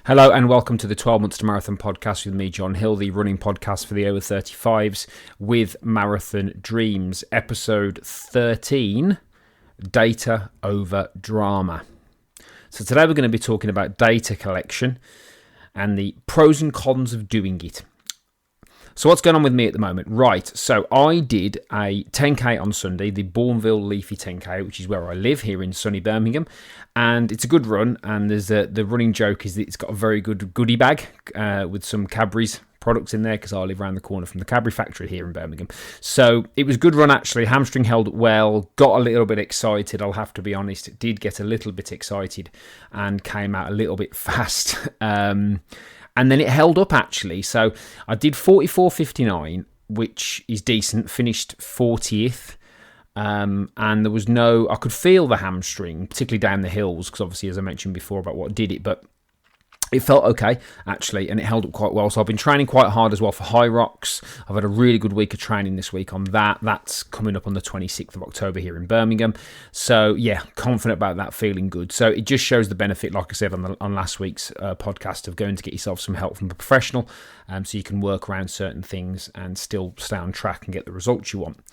Hello and welcome to the 12 Months to Marathon podcast with me, John Hill, the running podcast for the over 35s with Marathon Dreams, episode 13, Data over Drama. So today we're going to be talking about data collection and the pros and cons of doing it. So what's going on with me at the moment? Right, so I did a 10k on Sunday, the Bourneville Leafy 10k, which is where I live here in sunny Birmingham, and it's a good run. And there's the running joke is that it's got a very good goodie bag with some Cadbury's products in there because I live around the corner from the Cadbury factory here in Birmingham. So it was a good run actually. Hamstring held well, got a little bit excited. I'll have to be honest, did get a little bit excited and came out a little bit fast. And then it held up actually. So I did 44.59, which is decent, finished 40th. And there was I could feel the hamstring, particularly down the hills, because obviously, as I mentioned before about what did it, but it felt okay, actually, and it held up quite well. So I've been training quite hard as well for High Rocks. I've had a really good week of training this week on that. That's coming up on the 26th of October here in Birmingham. So, yeah, confident about that, feeling good. So it just shows the benefit, like I said on last week's podcast, of going to get yourself some help from a professional so you can work around certain things and still stay on track and get the results you want.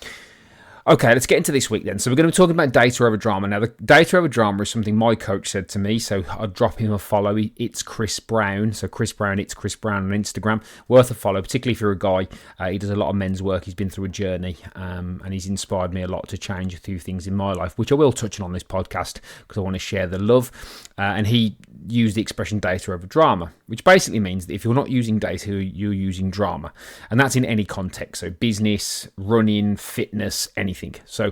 Okay, let's get into this week then. So we're going to be talking about data over drama. Now, the data over drama is something my coach said to me, so I'll drop him a follow. It's Chris Brown. So Chris Brown, it's Chris Brown on Instagram. Worth a follow, particularly if you're a guy. He does a lot of men's work. He's been through a journey, and he's inspired me a lot to change a few things in my life, which I will touch on this podcast because I want to share the love. And he used the expression data over drama, which basically means that if you're not using data, you're using drama. And that's in any context. So business, running, fitness, anything. So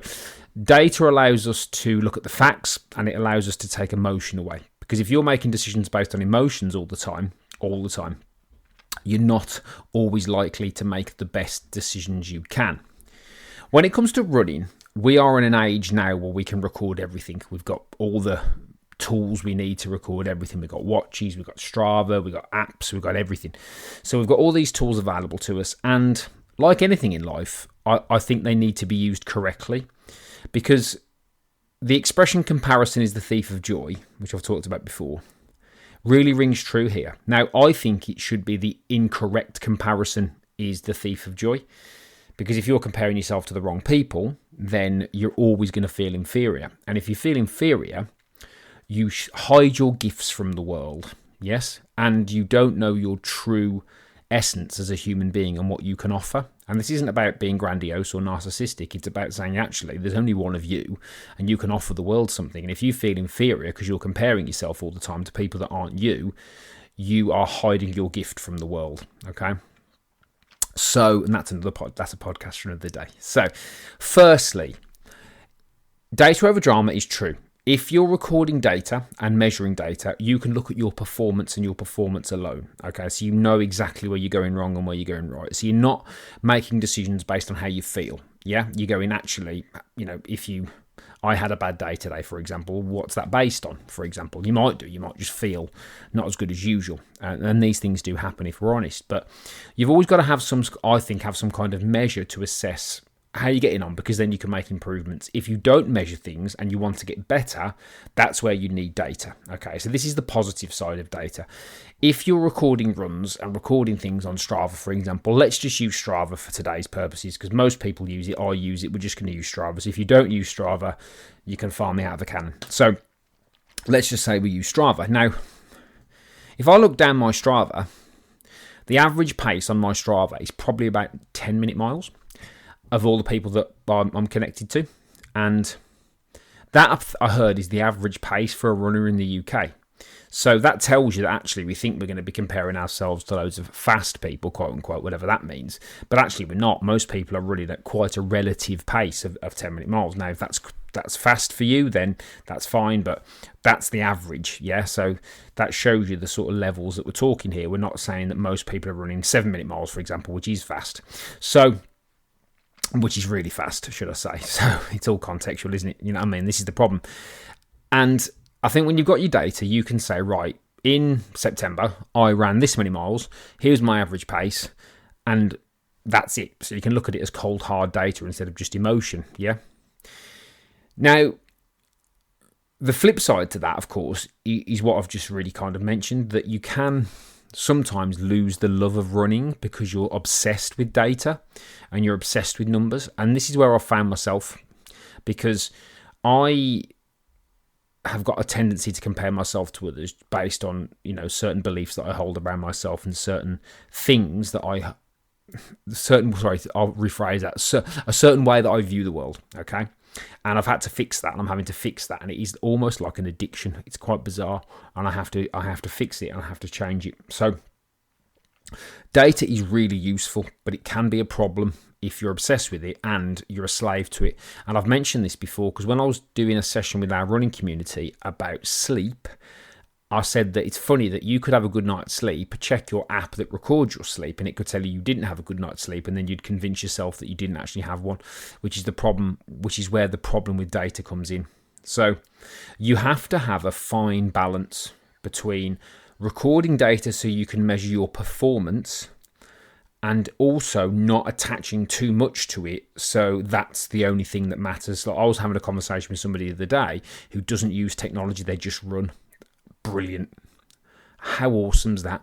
data allows us to look at the facts and it allows us to take emotion away. Because if you're making decisions based on emotions all the time, you're not always likely to make the best decisions you can. When it comes to running, we are in an age now where we can record everything. We've got all the tools we need to record everything. We've got watches, we've got Strava, we've got apps, we've got everything. So we've got all these tools available to us. And like anything in life, I think they need to be used correctly, because the expression comparison is the thief of joy, which I've talked about before, really rings true here. Now, I think it should be the incorrect comparison is the thief of joy, because if you're comparing yourself to the wrong people, then you're always going to feel inferior. And if you feel inferior, you hide your gifts from the world, yes? And you don't know your true essence as a human being and what you can offer. And this isn't about being grandiose or narcissistic. It's about saying, actually, there's only one of you and you can offer the world something. And if you feel inferior because you're comparing yourself all the time to people that aren't you, you are hiding your gift from the world, okay? So, and that's a podcast for another day. So, firstly, data over drama is true. If you're recording data and measuring data, you can look at your performance and your performance alone. Okay, so you know exactly where you're going wrong and where you're going right. So you're not making decisions based on how you feel. Yeah, you're going, actually, I had a bad day today, for example, what's that based on? For example, you might just feel not as good as usual. And these things do happen if we're honest. But you've always got to have some kind of measure to assess how you're getting on, because then you can make improvements. If you don't measure things and you want to get better, that's where you need data. Okay, so this is the positive side of data. If you're recording runs and recording things on Strava, for example, let's just use Strava for today's purposes, because most people use it. I use it. We're just going to use Strava. So if you don't use Strava, you can farm me out of a cannon. So let's just say we use Strava. Now, if I look down my Strava, the average pace on my Strava is probably about 10-minute miles of all the people that I'm connected to. And that, I heard, is the average pace for a runner in the UK. So that tells you that actually we think we're going to be comparing ourselves to loads of fast people, quote unquote, whatever that means. But actually we're not. Most people are running at quite a relative pace of 10-minute miles. Now, if that's fast for you, then that's fine. But that's the average, yeah? So that shows you the sort of levels that we're talking here. We're not saying that most people are running 7-minute miles, for example, which is fast. Which is really fast, should I say. So it's all contextual, isn't it? You know what I mean? This is the problem. And I think when you've got your data, you can say, right, in September, I ran this many miles. Here's my average pace. And that's it. So you can look at it as cold, hard data instead of just emotion, yeah? Now, The flip side to that, of course, is what I've just really kind of mentioned, that you can sometimes lose the love of running because you're obsessed with data and you're obsessed with numbers. And this is where I found myself, because I have got a tendency to compare myself to others based on, certain beliefs that I hold around myself and certain things that I'll rephrase that, a certain way that I view the world, okay? And I've had to fix that, and I'm having to fix that, and it is almost like an addiction. It's quite bizarre, and I have to fix it, and I have to change it. So data is really useful, but it can be a problem if you're obsessed with it and you're a slave to it. And I've mentioned this before, because when I was doing a session with our running community about sleep, I said that it's funny that you could have a good night's sleep, check your app that records your sleep, and it could tell you didn't have a good night's sleep, and then you'd convince yourself that you didn't actually have one, which is the problem, which is where the problem with data comes in. So you have to have a fine balance between recording data so you can measure your performance and also not attaching too much to it, so that's the only thing that matters. Like, I was having a conversation with somebody the other day who doesn't use technology, they just run. Brilliant. How awesome is that?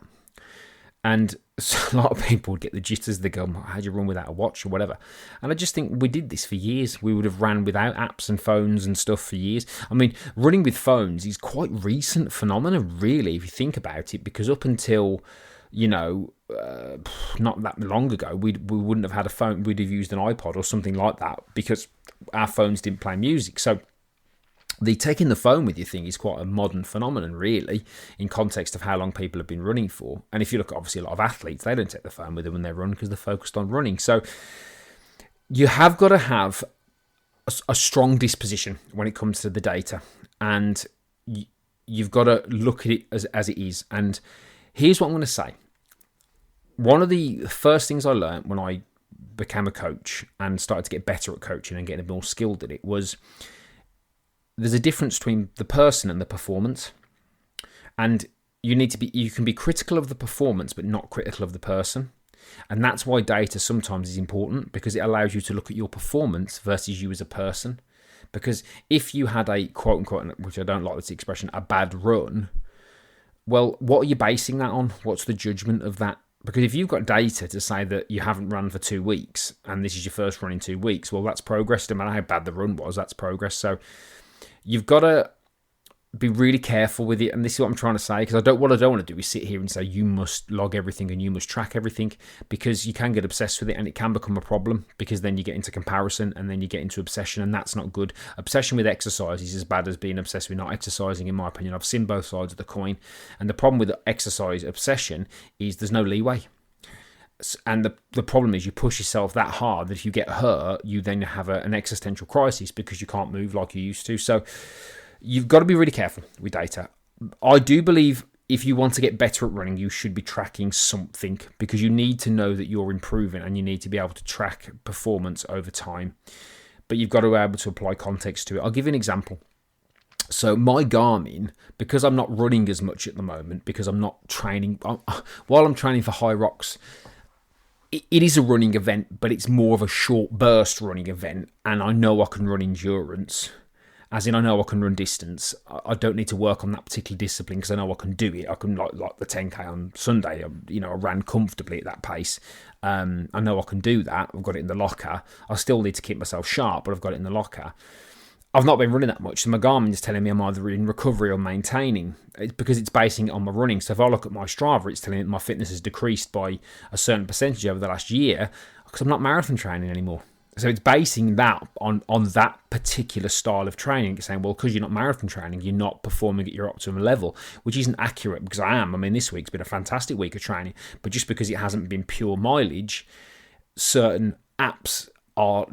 And a lot of people would get the jitters. They go, how'd you run without a watch or whatever? And I just think we did this for years. We would have ran without apps and phones and stuff for years. I mean, running with phones is quite recent phenomenon, really, if you think about it, because up until, not that long ago, we wouldn't have had a phone. We'd have used an iPod or something like that because our phones didn't play music. So the taking the phone with you thing is quite a modern phenomenon, really, in context of how long people have been running for. And if you look at, obviously, a lot of athletes, they don't take the phone with them when they run because they're focused on running. So you have got to have a strong disposition when it comes to the data, and you've got to look at it as it is. And here's what I'm going to say. One of the first things I learned when I became a coach and started to get better at coaching and getting more skilled at it was, there's a difference between the person and the performance, and you can be critical of the performance but not critical of the person. And that's why data sometimes is important, because it allows you to look at your performance versus you as a person. Because if you had a quote unquote, which I don't like this expression, a bad run, well, what are you basing that on? What's the judgment of that? Because if you've got data to say that you haven't run for 2 weeks and this is your first run in 2 weeks, well, that's progress. No matter how bad the run was, that's progress. So you've got to be really careful with it, and this is what I'm trying to say, because what I don't want to do is sit here and say you must log everything and you must track everything, because you can get obsessed with it and it can become a problem, because then you get into comparison and then you get into obsession, and that's not good. Obsession with exercise is as bad as being obsessed with not exercising, in my opinion. I've seen both sides of the coin, and the problem with exercise obsession is there's no leeway. And the problem is you push yourself that hard that if you get hurt, you then have an existential crisis because you can't move like you used to. So you've got to be really careful with data. I do believe if you want to get better at running, you should be tracking something, because you need to know that you're improving and you need to be able to track performance over time. But you've got to be able to apply context to it. I'll give you an example. So my Garmin, because I'm not running as much at the moment, because I'm not training, while I'm training for High Rocks, it is a running event, but it's more of a short burst running event, and I know I can run endurance, as in I know I can run distance. I don't need to work on that particular discipline because I know I can do it. I can, like the 10K on Sunday, I ran comfortably at that pace. I know I can do that. I've got it in the locker. I still need to keep myself sharp, but I've got it in the locker. I've not been running that much, so my Garmin is telling me I'm either in recovery or maintaining. It's because it's basing it on my running. So if I look at my Strava, it's telling me my fitness has decreased by a certain percentage over the last year because I'm not marathon training anymore. So it's basing that on that particular style of training. It's saying, well, because you're not marathon training, you're not performing at your optimum level, which isn't accurate, because I am. I mean, this week's been a fantastic week of training, but just because it hasn't been pure mileage, certain apps are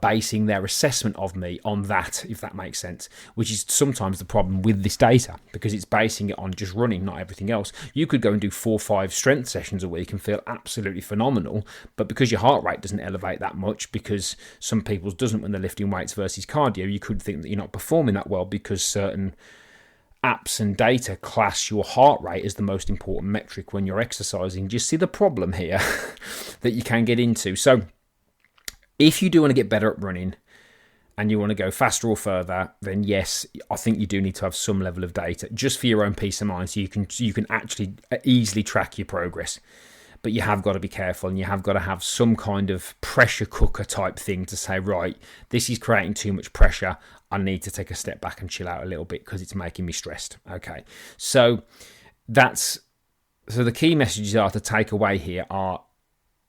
basing their assessment of me on that, if that makes sense, which is sometimes the problem with this data, because it's basing it on just running, not everything else. You could go and do 4 or 5 strength sessions a week and feel absolutely phenomenal, but because your heart rate doesn't elevate that much, because some people's doesn't when they're lifting weights versus cardio, you could think that you're not performing that well because certain apps and data class your heart rate as the most important metric when you're exercising. Do you see the problem here that you can get into? So if you do want to get better at running, and you want to go faster or further, then yes, I think you do need to have some level of data just for your own peace of mind, so you can actually easily track your progress. But you have got to be careful, and you have got to have some kind of pressure cooker type thing to say, right, this is creating too much pressure. I need to take a step back and chill out a little bit because it's making me stressed. Okay, so the key messages are to take away here are: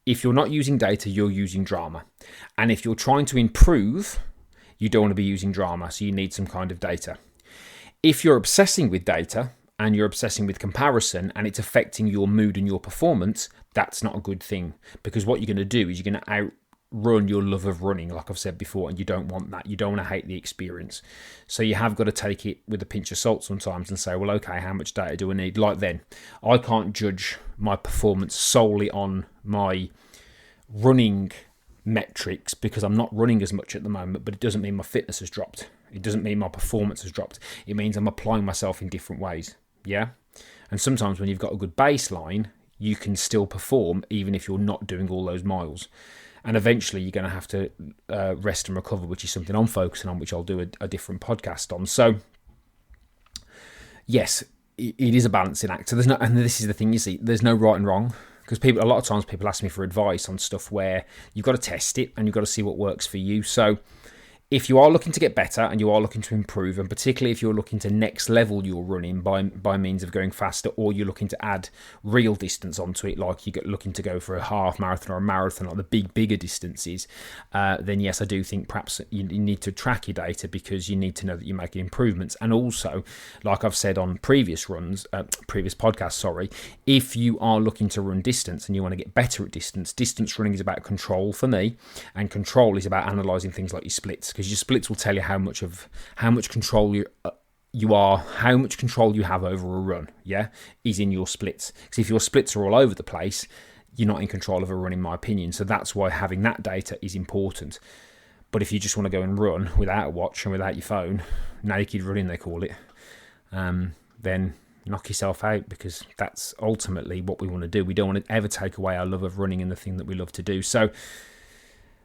if you're not using data, you're using drama, and if you're trying to improve, you don't want to be using drama, so you need some kind of data. If you're obsessing with data and you're obsessing with comparison and it's affecting your mood and your performance, that's not a good thing, because what you're going to do is you're going to outrun your love of running, like I've said before, and you don't want that. You don't want to hate the experience. So you have got to take it with a pinch of salt sometimes and say, well, okay, how much data do I need? Like then, I can't judge my performance solely on my running metrics because I'm not running as much at the moment, but it doesn't mean my fitness has dropped. It doesn't mean my performance has dropped. It means I'm applying myself in different ways. Yeah. And sometimes when you've got a good baseline, you can still perform even if you're not doing all those miles. And eventually you're going to have to rest and recover, which is something I'm focusing on, which I'll do a different podcast on. So yes, it is a balancing act. So and this is the thing, you see, there's no right and wrong. Because a lot of times people ask me for advice on stuff where you've got to test it and you've got to see what works for you. So if you are looking to get better and you are looking to improve, and particularly if you're looking to next level your running by means of going faster, or you're looking to add real distance onto it, like you're looking to go for a half marathon or a marathon, like the bigger distances, then yes, I do think perhaps you need to track your data, because you need to know that you're making improvements. And also, like I've said on previous podcasts, if you are looking to run distance and you want to get better at distance running is about control for me, and control is about analysing things like your splits, because your splits will tell you how much control how much control you have over a run, is in your splits. Because if your splits are all over the place, you're not in control of a run, in my opinion. So that's why having that data is important. But if you just want to go and run without a watch and without your phone, naked running they call it, then knock yourself out, because that's ultimately what we want to do. We don't want to ever take away our love of running and the thing that we love to do. So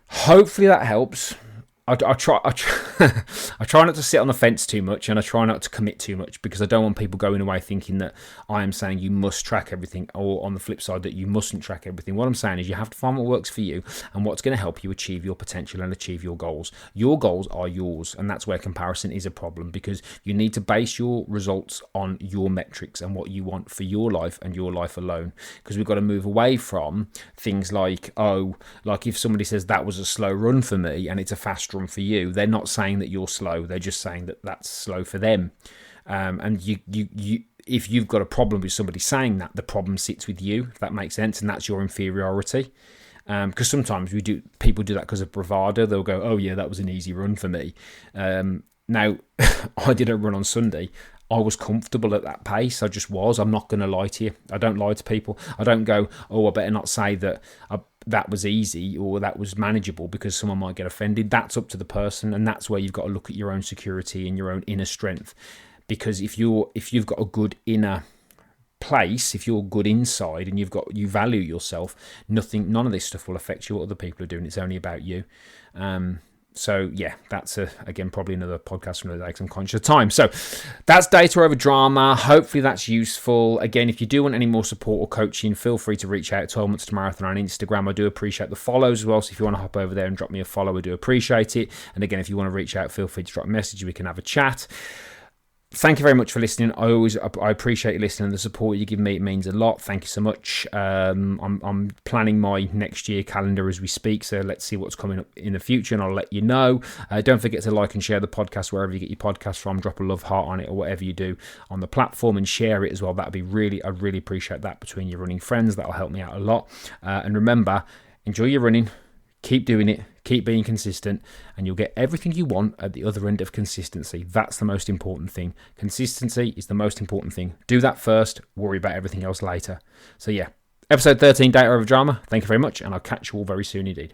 hopefully that helps. I try not to sit on the fence too much, and I try not to commit too much, because I don't want people going away thinking that I am saying you must track everything, or on the flip side that you mustn't track everything. What I'm saying is you have to find what works for you and what's going to help you achieve your potential and achieve your goals. Your goals are yours, and that's where comparison is a problem, because you need to base your results on your metrics and what you want for your life and your life alone. Because we've got to move away from things like if somebody says that was a slow run for me and it's a fast run for you, they're not saying that you're slow, they're just saying that that's slow for them. And you if you've got a problem with somebody saying that, the problem sits with you, if that makes sense, and that's your inferiority. Because sometimes people do that because of bravado. They'll go, oh yeah, that was an easy run for me. Now I did a run on Sunday. I was comfortable at that pace. I just was. I'm not going to lie to you. I don't lie to people. I don't go, oh, I better not say that that was easy or that was manageable, because someone might get offended. That's up to the person, and that's where you've got to look at your own security and your own inner strength. Because if you've got a good inner place, if you're good inside and you value yourself, none of this stuff will affect you. What other people are doing, it's only about you. So yeah, that's again probably another podcast for another day, because I'm conscious of time. So that's data over drama. Hopefully that's useful. Again, if you do want any more support or coaching, feel free to reach out. 12 Months to Marathon on Instagram. I do appreciate the follows as well. So if you want to hop over there and drop me a follow, I do appreciate it. And again, if you want to reach out, feel free to drop a message. We can have a chat. Thank you very much for listening. I appreciate you listening. The support you give me, it means a lot. Thank you so much. I'm planning my next year calendar as we speak, so let's see what's coming up in the future, and I'll let you know. Don't forget to like and share the podcast wherever you get your podcast from. Drop a love heart on it, or whatever you do on the platform, and share it as well. I'd really appreciate that between your running friends. That'll help me out a lot. And remember, enjoy your running. Keep doing it, keep being consistent, and you'll get everything you want at the other end of consistency. That's the most important thing. Consistency is the most important thing. Do that first, worry about everything else later. So yeah, episode 13, Data Over Drama. Thank you very much, and I'll catch you all very soon indeed.